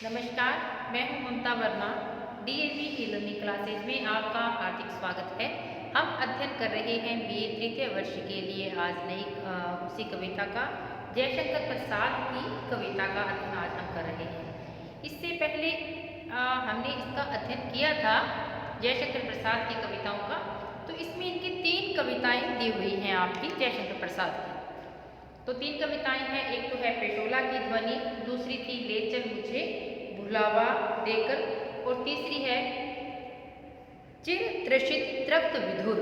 नमस्कार, मैं हूं Mamta Verma. DAV e learning classes में आपका हार्दिक स्वागत है। हम अध्ययन कर रहे हैं बीए तृतीय वर्ष के लिए आज नई उसी कविता का जयशंकर प्रसाद की कविता का अध्ययन आज हम कर रहे हैं। इससे पहले हमने इसका अध्ययन किया था जयशंकर प्रसाद की कविताओं का। तो इसमें इनकी 3 कविताएं दी हुई हैं आपकी जयशंकर प्रसाद की। तो 3 कविताएं हैं, एक तो है पेशोला की ध्वनि, दूसरी थी ले चल मुझे भुलावा देकर और तीसरी है चिर त्रषित तृप्त विधुर।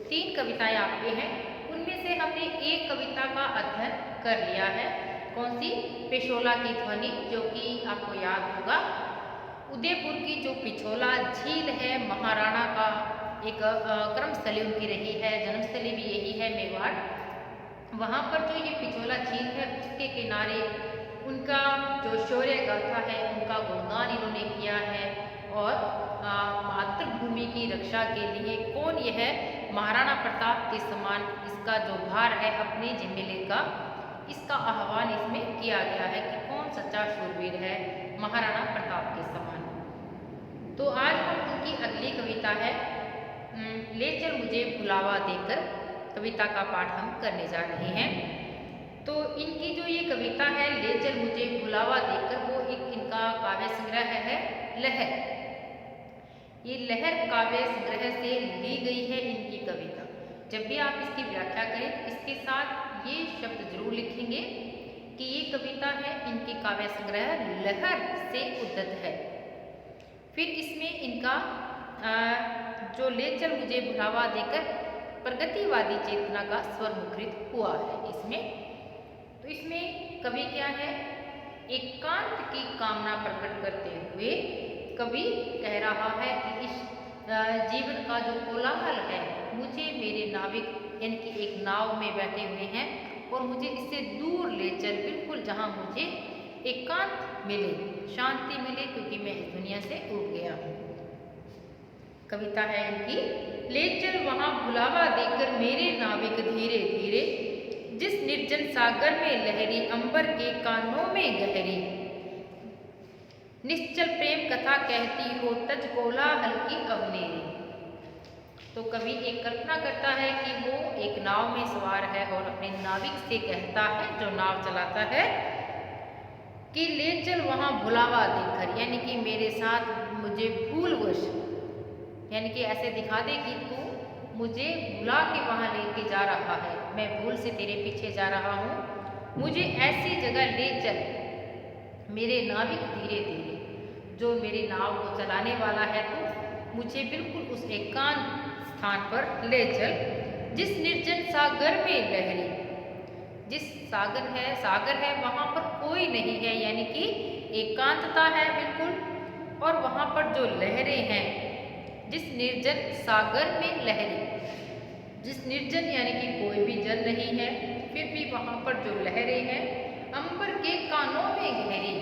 3 कविताएं आपके हैं, उनमें से हमने एक कविता का अध्ययन कर लिया है। कौन सी? पेशोला की ध्वनि, जो कि आपको याद होगा उदयपुर की जो पिछोला झील है, महाराणा का एक कर्मस्थली उनकी रही है, जन्मस्थली भी यही है मेवाड़। वहाँ पर जो ये पिछोला झील है उसके किनारे उनका जो शौर्य गाथा है उनका गुणगान इन्होंने किया है। और मातृभूमि की रक्षा के लिए कौन यह महाराणा प्रताप के समान इसका जो भार है अपने जिम्मे लेगा, इसका आह्वान इसमें किया गया है कि कौन सच्चा शूरवीर है महाराणा प्रताप के समान। तो आज हम उनकी अगली कविता है ले चल मुझे भुलावा देकर कविता का पाठ हम करने जा रहे हैं। तो इनकी जो ये कविता है ले चल मुझे भुलावा देकर, वो एक इनका काव्य संग्रह है लहर। ये लहर काव्य संग्रह से ली गई है इनकी कविता। जब भी आप इसकी व्याख्या करें इसके साथ ये शब्द जरूर लिखेंगे कि ये कविता है इनकी काव्य संग्रह लहर से उद्धत है। फिर इसमें इनका जो ले चल मुझे भुलावा देकर प्रगतिवादी चेतना का स्वर मुखरित हुआ है इसमें। तो इसमें कवि क्या है, एकांत की कामना प्रकट करते हुए कवि कह रहा है कि इस जीवन का जो कोलाहल है, मुझे मेरे नाविक यानी कि एक नाव में बैठे हुए हैं और मुझे इससे दूर ले चल, बिल्कुल जहाँ मुझे एकांत मिले, शांति मिले, क्योंकि मैं इस दुनिया से उब गया हूँ। कविता है इनकी, ले चल वहाँ भुलावा देकर मेरे नाविक धीरे धीरे, जिस निर्जन सागर में लहरी अंबर के कानों में गहरी, निश्चल प्रेम कथा कहती हो तज कोलाहल की अवनेरी। तो कवि एक कल्पना करता है कि वो एक नाव में सवार है और अपने नाविक से कहता है, जो नाव चलाता है, कि ले चल वहाँ भुलावा देकर, यानी कि मेरे साथ मुझे भूलवश, यानी कि ऐसे दिखा दे कि तू मुझे भुला के वहाँ लेके जा रहा है, मैं भूल से तेरे पीछे जा रहा हूँ, मुझे ऐसी जगह ले चल मेरे नाविक धीरे धीरे, जो मेरे नाव को चलाने वाला है, तो मुझे बिल्कुल उस एकांत स्थान पर ले चल, जिस निर्जन सागर में लहरी, जिस सागर है वहाँ पर कोई नहीं है, यानी कि एकांतता है बिल्कुल, और वहाँ पर जो लहरें हैं, जिस निर्जन सागर में लहरी, जिस निर्जन यानी कि कोई भी जल नहीं है, फिर भी वहाँ पर जो लहरें हैं, अंबर के कानों में गहरी,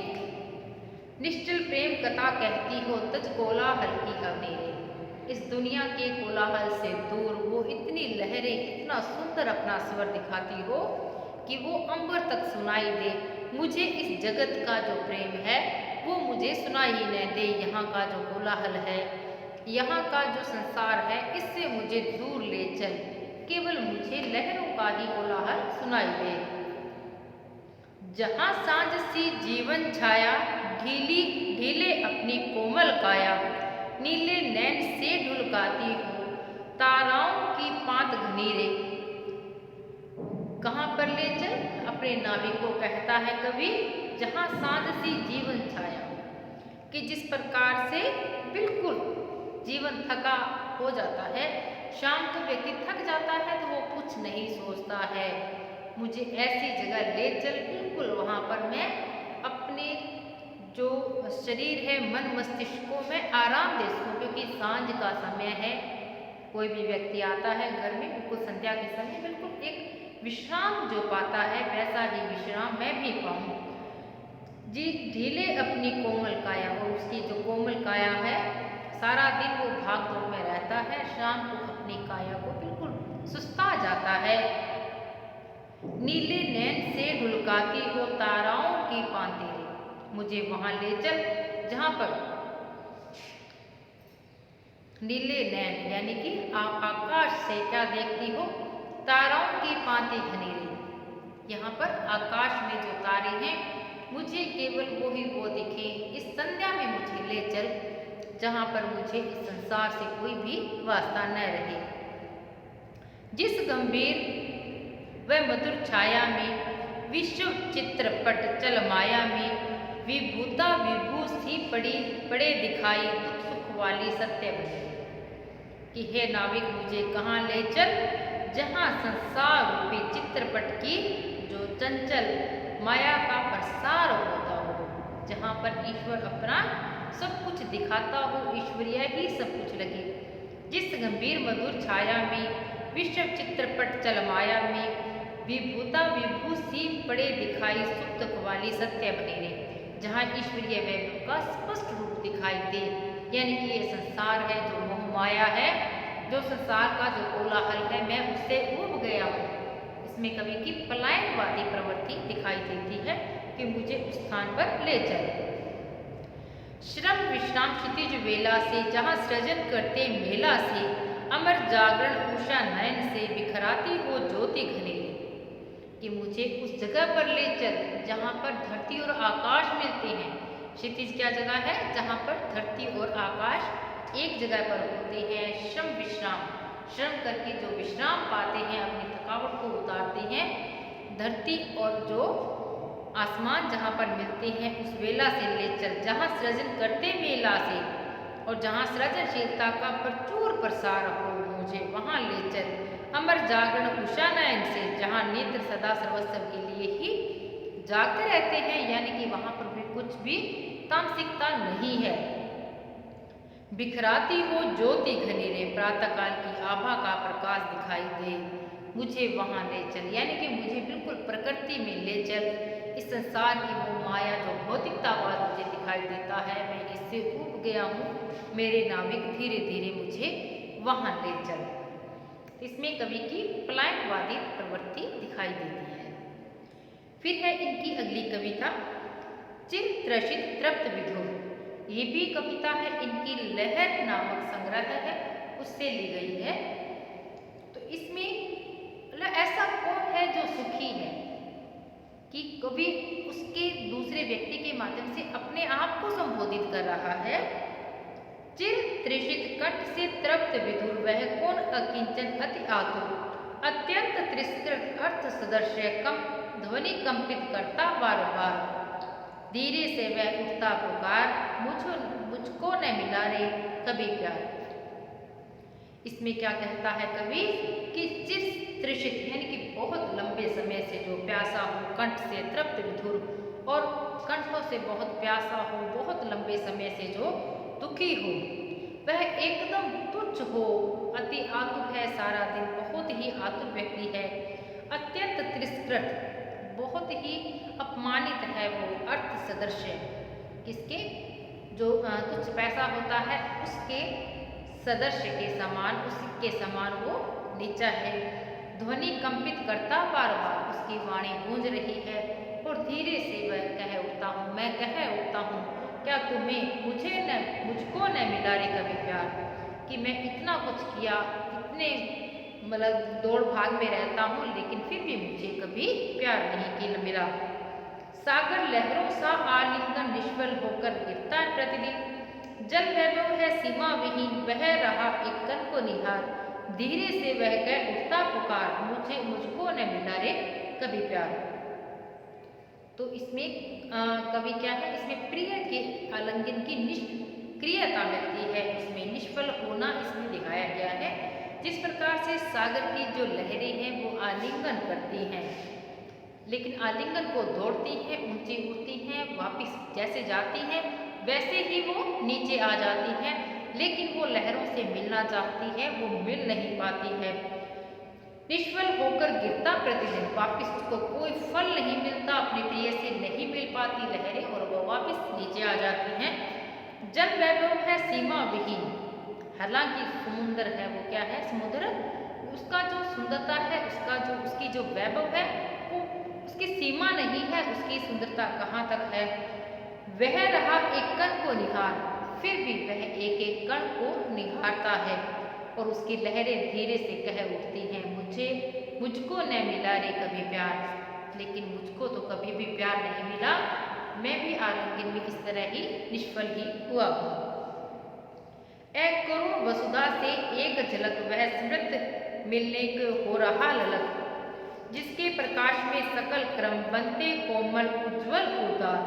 निश्चल प्रेम कथा कहती हो तज कोलाहल की अवनेरी। इस दुनिया के कोलाहल से दूर वो इतनी लहरें, इतना सुंदर अपना स्वर दिखाती हो कि वो अंबर तक सुनाई दे। मुझे इस जगत का जो प्रेम है वो मुझे सुनाई न दे, यहाँ का जो कोलाहल है, यहाँ का जो संसार है, इससे मुझे दूर ले चल, केवल मुझे लहरों का ही कोलाहल सुनाई दे। जहाँ सांझ सी जीवन छाया, ढीले अपनी कोमल काया, नीले नैन से ढुलकाती हो ताराओं की पात घनीरे। कहाँ पर ले चल? अपने नाविक को कहता है कवि, जहाँ सांझ सी जीवन छाया, कि जिस प्रकार से बिल्कुल जीवन थका हो जाता है, शाम को व्यक्ति थक जाता है तो वो कुछ नहीं सोचता है, मुझे ऐसी जगह ले चल, बिल्कुल वहाँ पर मैं अपने जो शरीर है, मन मस्तिष्क को मैं आराम दे सकूँ, क्योंकि सांझ का समय है, कोई भी व्यक्ति आता है घर में, बिल्कुल संध्या के समय बिल्कुल एक विश्राम जो पाता है, वैसा ही विश्राम मैं भी पाऊँ। जी ढीले अपनी कोमल काया, और उसकी जो कोमल काया है, सारा दिन वो भाग दौड़ में रहता है, शाम को अपनी काया को बिल्कुल सुस्ता जाता है। नीले नैन से ढुलकाती हो ताराओं की पांतेरे, मुझे वहां ले चल जहां पर नीले नैन यानी कि आप आकाश से क्या देखती हो, ताराओं की भांति घनी रही। यहाँ पर आकाश में जो तारे हैं मुझे केवल वो ही वो दिखे। इस संध्या में मुझे ले चल जहाँ पर मुझे इस संसार से कोई भी वास्ता न रहे। जिस गंभीर व मधुर छाया में विश्व चित्रपट चल माया में विभूता विभू सी पड़े दिखाई दुख सुख वाली सत्य बनी कि हे नाविक मुझे कहाँ ले चल जहाँ संसार रूपी चित्रपट की जो चंचल माया का प्रसार होता हो, जहाँ पर ईश्वर अपना सब कुछ दिखाता हो, ईश्वरीय ही सब कुछ लगे। जिस गंभीर मधुर छाया में विश्व चित्रपट चल माया में विभूता विभू सी पड़े दिखाई सुख दुख वाली सत्य बनी रहे, जहाँ ईश्वरीय वैभव का स्पष्ट रूप दिखाई दे। यानी कि ये संसार है जो मोह माया है, जो संसार का जो कोलाहल है, मैं उससे उब गया हूँ। इसमें कवि की पलायनवादी प्रवृत्ति दिखाई देती है कि मुझे उस स्थान पर ले चल। श्रम विश्राम क्षितिज वेला से जहाँ सृजन करते मेला से अमर जागरण उषा नयन से बिखराती हो ज्योति घनेरी कि मुझे उस जगह पर ले चल जहाँ पर धरती और आकाश मिलते हैं। क्षितिज क्या जगह है जहाँ पर धरती और आकाश एक जगह पर होते हैं। श्रम विश्राम, श्रम करके जो विश्राम पाते हैं, अपनी थकावट को उतारते हैं, धरती और जो आसमान जहाँ पर मिलते हैं उस वेला से ले चल जहाँ सृजन करते मेला से और जहाँ सृजनशीलता का प्रचुर प्रसार हो, मुझे वहाँ ले चल। अमर जागरण उषा नयन से जहाँ नेत्र सदा सर्वस्व के लिए ही जागते रहते हैं, यानी कि वहाँ पर भी कुछ भी तामसिकता नहीं है। बिखराती हो ज्योति घनेरे प्रातःकाल की आभा का प्रकाश दिखाई दे, मुझे वहाँ ले चल। यानी कि मुझे बिल्कुल प्रकृति में ले चल। इस संसार की वो माया जो भौतिकतावाद मुझे दिखाई देता है, मैं इससे ऊब गया हूँ। मेरे नाविक धीरे धीरे मुझे वहाँ ले चल। इसमें कवि की पलायनवादी प्रवृत्ति दिखाई देती है। फिर है इनकी अगली कविता चिर त्रसित तृप्त विधुर। ये भी कविता है इनकी लहर नामक संग्रह है, उससे ली गई है। तो इसमें ऐसा कौन है जो सुखी है कि कवि उसके दूसरे व्यक्ति के माध्यम से अपने आप को संबोधित कर रहा है। चिर त्रिषित कंठ से तृप्त विधुर वह कौन अकिंचन अति आतुर, अत्यंत तिरस्कृत अर्थ सदृश्य कम ध्वनि कंपित करता बार बार। धीरे से वह उठता पुकार, मुझको न मिला रे कभी प्यार। इसमें क्या कहता है कवि कि चिर त्रिषित यानी कि बहुत लंबे समय से जो प्यासा हो, कंठ से तृप्त विधुर और कंठों से बहुत प्यासा हो, बहुत लंबे समय से जो दुखी हो, वह एकदम तुच्छ हो, अति आतुर है, सारा दिन बहुत ही आतुर व्यक्ति है। अत्यंत तिरस्कृत, बहुत ही अपमानित है वो, अर्थ सदृश्य किसके जो तुच्छ पैसा होता है उसके सदस्य के समान, उसके समान वो नीचा है। ध्वनि कंपित करता बार बार, उसकी वाणी गूंज रही है और धीरे से वह कह उठता हूँ, मैं कह उठता हूँ, क्या तुम्हें मुझको न मिला रे कभी प्यार। कि मैं इतना कुछ किया, इतने मतलब दौड़ भाग में रहता हूँ, लेकिन फिर भी मुझे कभी प्यार नहीं मिला। सागर लहरों सा आलिंगन निष्फल होकर गिरता है प्रतिदिन, जल वैभव है सीमा विहीन, वह रहा एक कण को निहार। धीरे से वह कह उठता पुकार, मुझको न मिला रे कभी प्यार। तो इसमें कवि क्या है, इसमें प्रिय के आलिंगन की निष्क्रियता मिलती है, उसमें निष्फल होना इसमें दिखाया गया है। जिस प्रकार से सागर की जो लहरें हैं वो आलिंगन करती हैं, लेकिन आलिंगन को दौड़ती हैं, ऊंची उड़ती हैं, वापिस जैसे जाती हैं वैसे ही वो नीचे आ जाती हैं, लेकिन वो लहरों से मिलना चाहती है, वो मिल नहीं पाती है। निष्फल होकर गिरता प्रतिदिन, वापिस उसको कोई फल नहीं मिलता, अपने प्रिय से नहीं मिल पाती लहरें और वो वापिस नीचे आ जाती हैं। जल वैभव है सीमा विहीन, हालांकि समुद्र है वो क्या है, समुद्र उसका जो सुंदरता है, उसकी जो वैभव है वो उसकी सीमा नहीं है, उसकी सुंदरता कहाँ तक है। वह रहा एक कण को निहार, फिर भी वह एक एक कण को निहारता है और उसकी लहरें धीरे से कह उठती हैं, मुझको न मिला रे कभी प्यार। लेकिन मुझको तो कभी भी प्यार नहीं मिला, मैं भी आलिंगन में इस तरह ही निष्फल ही हुआ हूँ। एक करुण वसुधा से एक झलक वह स्मृत मिलने को हो रहा ललक, जिसके प्रकाश में सकल क्रम बनते कोमल उज्ज्वल उदार।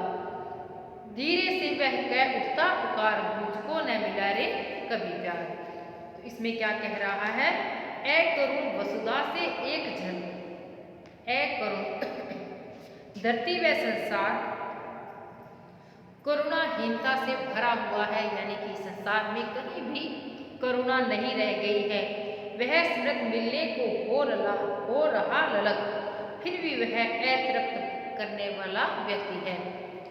धीरे से वह कह उठता पुकार, मुझको न मिला रे कभी प्यार। तो इसमें क्या कह रहा है? ए करुण वसुधा से एक झलक, ए करुण धरती व संसार करुणाहीनता से भरा हुआ है, यानी कि संसार में कहीं भी करुणा नहीं रह गई है। वह स्मृत मिलने को हो रहा ललक, फिर भी वह अतृप्त करने वाला व्यक्ति है।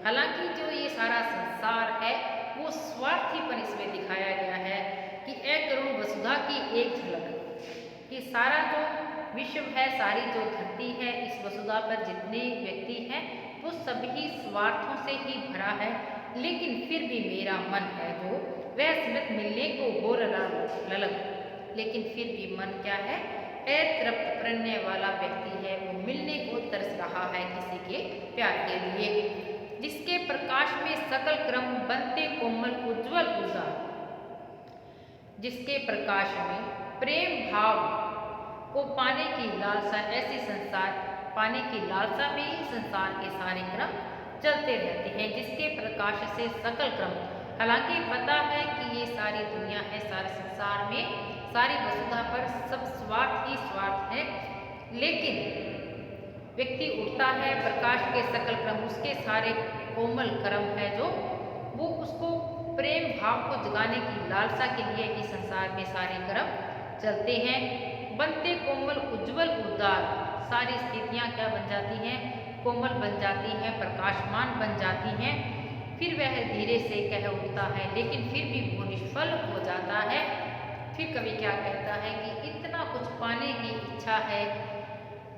हालांकि जो ये सारा संसार है वो स्वार्थीपन इसमें दिखाया गया है कि एक करुण वसुधा की एक झलक, कि सारा जो विश्व है, सारी जो धरती है, इस वसुधा पर जितने व्यक्ति हैं वो सभी स्वार्थों से ही भरा है, लेकिन फिर भी मेरा मन है जो वह स्मृत मिलने को हो रहा ललक, लेकिन फिर भी मन क्या है? अतृप्त करने वाला व्यक्ति है, वो मिलने को तरस रहा है किसी के प्यार के लिए, जिसके प्रकाश में सकल क्रम बनते कोमल उज्ज्वल उजाड़, जिसके प्रकाश में प्रेम भाव को पाने की लालसा, ऐसी संसार पाने की लालसा में ही संसार के सारे क्रम चलते रहते हैं, जिसके प्रकाश से सकल क्रम। हालांकि पता है कि ये सारी दुनिया है, सारे संसार में सारी वसुधा पर सब स्वार्थ ही स्वार्थ है, लेकिन व्यक्ति उठता है प्रकाश के सकल क्रम, उसके सारे कोमल क्रम है जो वो उसको प्रेम भाव को जगाने की लालसा के लिए ही संसार में सारे क्रम चलते हैं। बनते कोमल उज्ज्वल उदार, सारी स्थितियाँ क्या बन जाती हैं? कोमल बन जाती हैं, प्रकाशमान बन जाती हैं। फिर वह धीरे से कह उठता है, लेकिन फिर भी वो निष्फल हो जाता है। फिर कवि क्या कहता है कि इतना कुछ पाने की इच्छा है,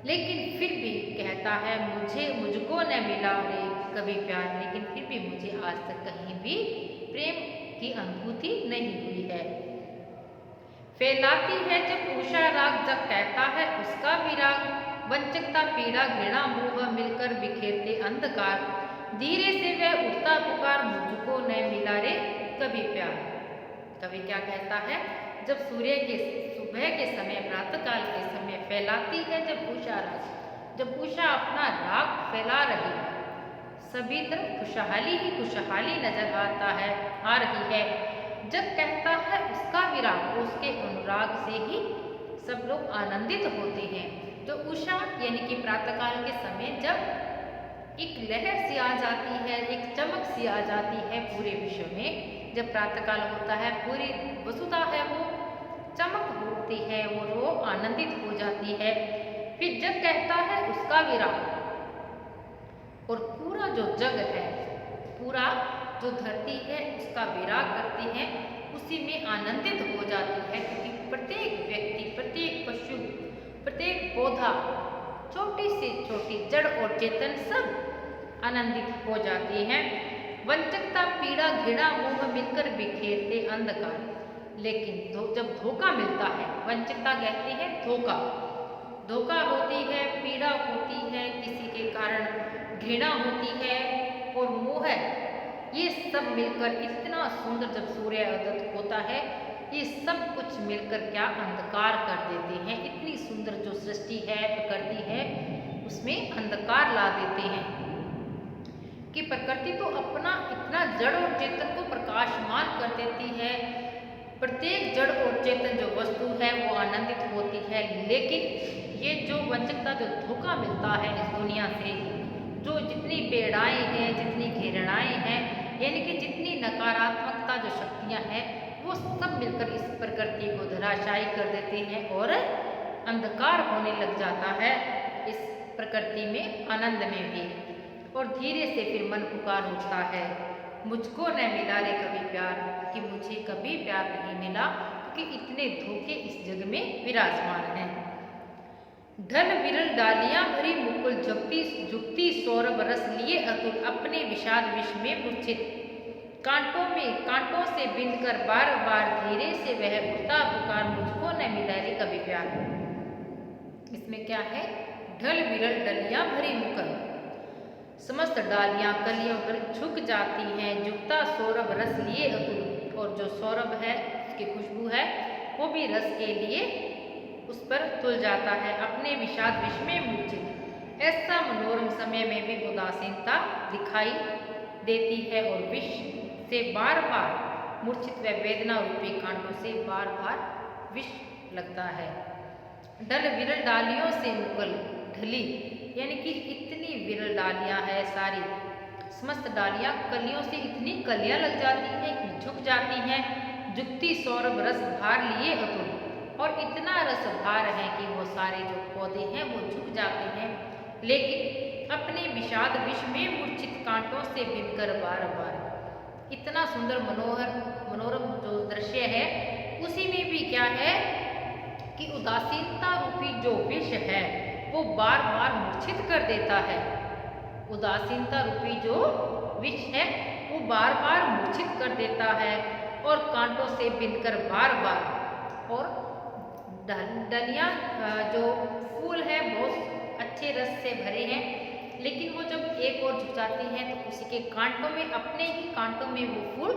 लेकिन फिर भी कहता है मुझको न मिला रे कभी प्यार, लेकिन फिर भी मुझे आज तक कहीं भी प्रेम की अनुभूति नहीं हुई है। फैलाती है जब उषा राग, जब कहता है उसका विराग, वंचकता पीड़ा घृणा मोह मिलकर बिखेरते अंधकार, धीरे से वह उठता पुकार, मुझको न मिला रे कभी प्यार। कवि क्या कहता है? जब सूर्य के सुबह के समय, प्रातःकाल के समय फैलाती है जब उषा राग, जब उषा अपना राग फैला रही है, सभी तरफ खुशहाली ही खुशहाली नजर आ रही है। जब कहता है उसका विराग, उसके अनुराग से ही सब लोग आनंदित होते हैं। तो उषा यानी कि प्रातःकाल के समय जब एक लहर सी आ जाती है, एक चमक सी आ जाती है पूरे विश्व में, जब प्रातःकाल होता है पूरी वसुधा है वो चमक होती है और वो आनंदित हो जाती है। फिर जब कहता है उसका विराग, और पूरा जो जग है, पूरा जो धरती है उसका विराग करती है, उसी में आनंदित हो जाती है, क्योंकि प्रत्येक व्यक्ति, प्रत्येक पशु, प्रत्येक पौधा, छोटी से छोटी जड़ और चेतन सब आनंदित हो जाती हैं। वंचकता पीड़ा घृणा मोह मिलकर बिखेरते अंधकार, लेकिन जब धोखा मिलता है, वंचकता कहती है धोखा होती है, पीड़ा होती है, किसी के कारण घृणा होती है और मोह, ये सब मिलकर इतना सुंदर जब सूर्य उदय होता है, ये सब कुछ मिलकर क्या अंधकार कर देते हैं। इतनी सुंदर जो सृष्टि है, प्रकृति है, उसमें अंधकार ला देते हैं कि प्रकृति तो अपना इतना जड़ और चेतन को प्रकाशमान कर देती है। प्रत्येक जड़ और चेतन जो वस्तु है वो आनंदित होती है, लेकिन ये जो वंचकता, जो धोखा मिलता है इस दुनिया से, जो जितनी पीड़ाएं हैं, जितनी घृणाएं हैं, यानी कि जितनी नकारात्मकता जो शक्तियां हैं, वो सब मिलकर इस प्रकृति को धराशायी कर देते हैं और अंधकार होने लग जाता है इस प्रकृति में, आनंद में भी। और धीरे से फिर मन पुकार उठता है, मुझको न मिला रे कभी प्यार, कि मुझे कभी प्यार नहीं मिला, क्योंकि इतने धोखे इस जग में विराजमान हैं। ढल विरल डालियां भरी मुकुल झुकती झुकती सौरभ रस लिए अतुल अपने विषाद विष में मूर्छित कांटों से बिंद कर बार बार धीरे से वह उठता पुकार मुझको न मिला रे कभी प्यार। इसमें क्या है? ढल विरल डलियां भरी मुकुल, समस्त डालियां कलियों पर झुक जाती हैं, झुकता सौरभ रस लिए अतुल, और जो सौरभ है उसकी खुशबू है वो भी रस के लिए उस पर तुल जाता है, अपने विषाद विष में मूर्छित। ऐसा मनोरम समय में भी उदासीनता दिखाई देती है और विष से बार बार मूर्छित व वेदना रूपी कांटों से बार बार विष लगता है। ढल विरल डालियों से मुकुल ढली, यानी कि इतनी विरल डालियां है सारी, समस्त डालियां कलियों से इतनी कलियां लग जाती हैं कि झुक जाती हैं, झुकती सौरभ रस भार लिए अतुल, और इतना रस भार है कि वो सारे जो पौधे हैं वो झुक जाते हैं, लेकिन अपने विषाद विष में मूर्छित कांटों से बिनकर बार बार। इतना सुंदर मनोरम जो दृश्य है उसी में भी क्या है कि उदासीनता रूपी जो विष है वो बार बार मूर्छित कर देता है। उदासीनता रूपी जो विष है वो बार बार मूर्छित कर देता है और कांटों से बिनकर बार बार। और डलियां जो फूल है बहुत अच्छे रस से भरे हैं, लेकिन वो जब एक और झुक जाती हैं तो उसी के कांटों में, अपने ही कांटों में वो फूल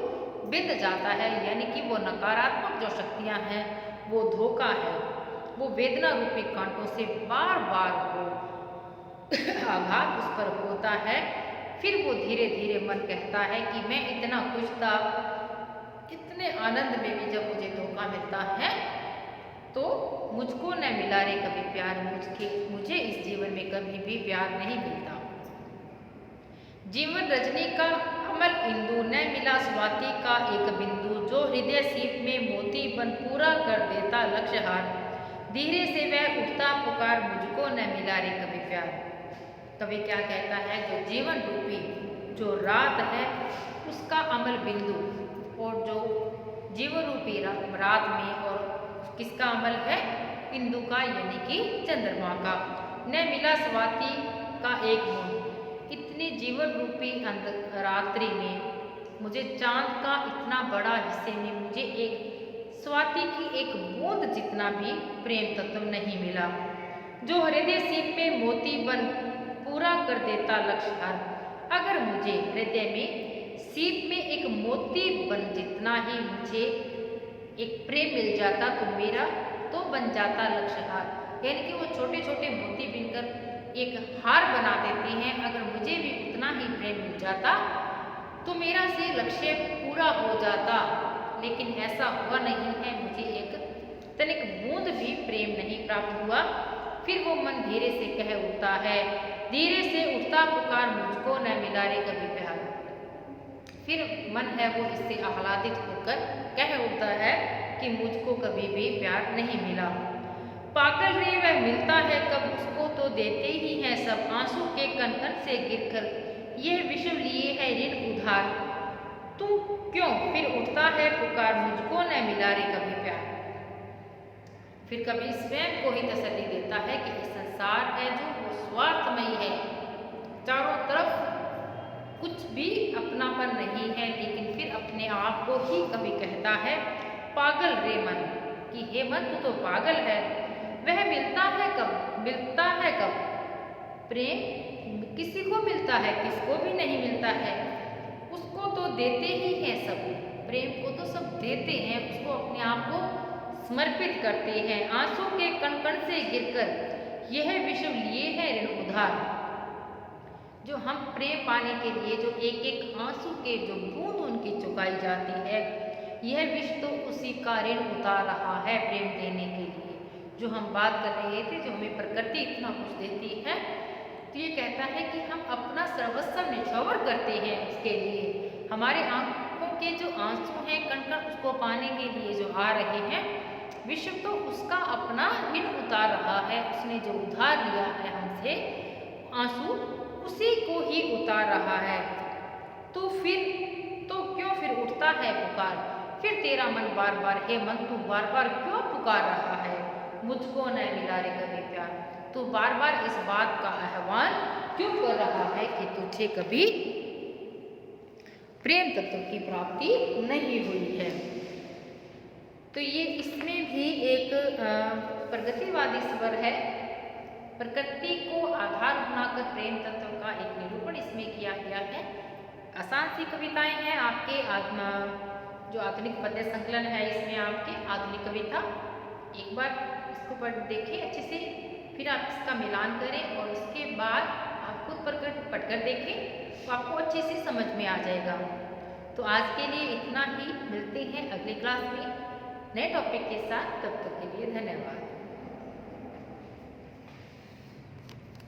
बिंद जाता है, यानी कि वो नकारात्मक जो शक्तियां हैं वो धोखा है, वो वेदना रूपी कांटों से बार बार वो आघात उस पर होता है। फिर वो धीरे धीरे मन कहता है कि मैं इतना खुश था, इतने आनंद में भी जब मुझे धोखा मिलता है तो मुझको न मिला रे कभी प्यार, मुझे इस जीवन में कभी भी प्यार नहीं मिलता। जीवन रजनी का अमल इंदु, न मिला स्वाति का एक बिंदु, जो हृदय सीप में मोती बन पूरा कर देता लक्ष्य हार, धीरे से वह उठता पुकार मुझको न मिला रे कभी प्यार। कवि क्या कहता है? जो जीवन रूपी जो रात है उसका अमल बिंदु, और जो जीवन रूपी रात में और किसका अमल है? इंदु का, यानी कि चंद्रमा का। न मिला स्वाति का एक बूंद, इतनी जीवन रूपी रात्रि में मुझे चांद का इतना बड़ा हिस्से में मुझे एक स्वाति की एक बूंद जितना भी प्रेम तत्व नहीं मिला, जो हृदय सीप में मोती बन पूरा कर देता लक्ष्य हार। अगर मुझे हृदय में सीप में एक मोती बन जितना ही मुझे एक प्रेम मिल जाता तो मेरा तो बन जाता लक्ष्य हार, यानी कि वो छोटे छोटे मोती बिनकर एक हार बना देते हैं। अगर मुझे भी उतना ही प्रेम मिल जाता तो मेरा से लक्ष्य पूरा हो जाता, लेकिन ऐसा हुआ नहीं है, मुझे एक तनिक बूंद भी प्रेम नहीं प्राप्त हुआ। फिर वो मन धीरे से कह उठता है, धीरे से उठता पुकार मुझको न मिला रे कभी प्यार। फिर मन है वो इससे आह्लादित होकर कह उठता है कि मुझको कभी भी प्यार नहीं मिला। पागल रे वह मिलता है कब, उसको तो देते ही हैं सब, आंसू के कण कण से गिरकर यह विषम लिए है ऋण उधार, तू क्यों फिर उठता है पुकार मुझको न मिला रे कभी प्यार। फिर कभी स्वयं को ही तसल्ली देता है कि ये संसार है जो वो स्वार्थमयी है, चारों तरफ कुछ भी अपनापन नहीं है, लेकिन फिर अपने आप को ही कभी कहता है पागल रे मन, कि हे मन तू तो पागल है। वह मिलता है कब प्रेम किसी को मिलता है, किसको भी नहीं मिलता है, उसको तो देते ही हैं सब, प्रेम को तो सब देते हैं, उसको अपने आप को समर्पित करते हैं। आंसू के कण कण से गिरकर यह विश्व लिए है ऋण उधार, जो हम प्रेम पाने के लिए जो एक एक आंसू के जो बूंद उनकी चुकाई जाती है, यह विश्व तो उसी का ऋण उतार रहा है प्रेम देने के लिए। जो हम बात कर रहे थे, जो हमें प्रकृति इतना कुछ देती है, तो ये कहता है कि हम अपना सर्वस्व निछावर करते हैं उसके लिए। हमारे आंखों के जो आंसू हैं कण कण उसको पाने के लिए जो आ रहे हैं, विश्व तो उसका अपना ऋण उतार रहा है, उसने जो उधार लिया है हमसे आंसू उसी को ही उतार रहा है। तो क्यों फिर उठता है पुकार, फिर तेरा मन बार बार, हे मन तू बार बार क्यों पुकार रहा है मुझको न मिला रे कभी प्यार। तो बार बार इस बात का आह्वान क्यों कर रहा है कि तुझे कभी प्रेम तत्व की प्राप्ति नहीं हुई है। तो ये इसमें भी एक प्रगतिवादी स्वर है। प्रकृति को आधार बनाकर प्रेम तत्व का एक निरूपण इसमें किया गया है। आसान सी कविताएं हैं आपके जो आधुनिक पद्य संकलन है इसमें आपके आधुनिक कविता। एक बार इसको देखें अच्छे से, फिर आप इसका मिलान करें और उसके बाद आप खुद पढ़कर देखें तो आपको अच्छे से समझ में आ जाएगा। तो आज के लिए इतना ही, मिलते हैं अगली क्लास में नए टॉपिक के साथ। तब तक के लिए धन्यवाद।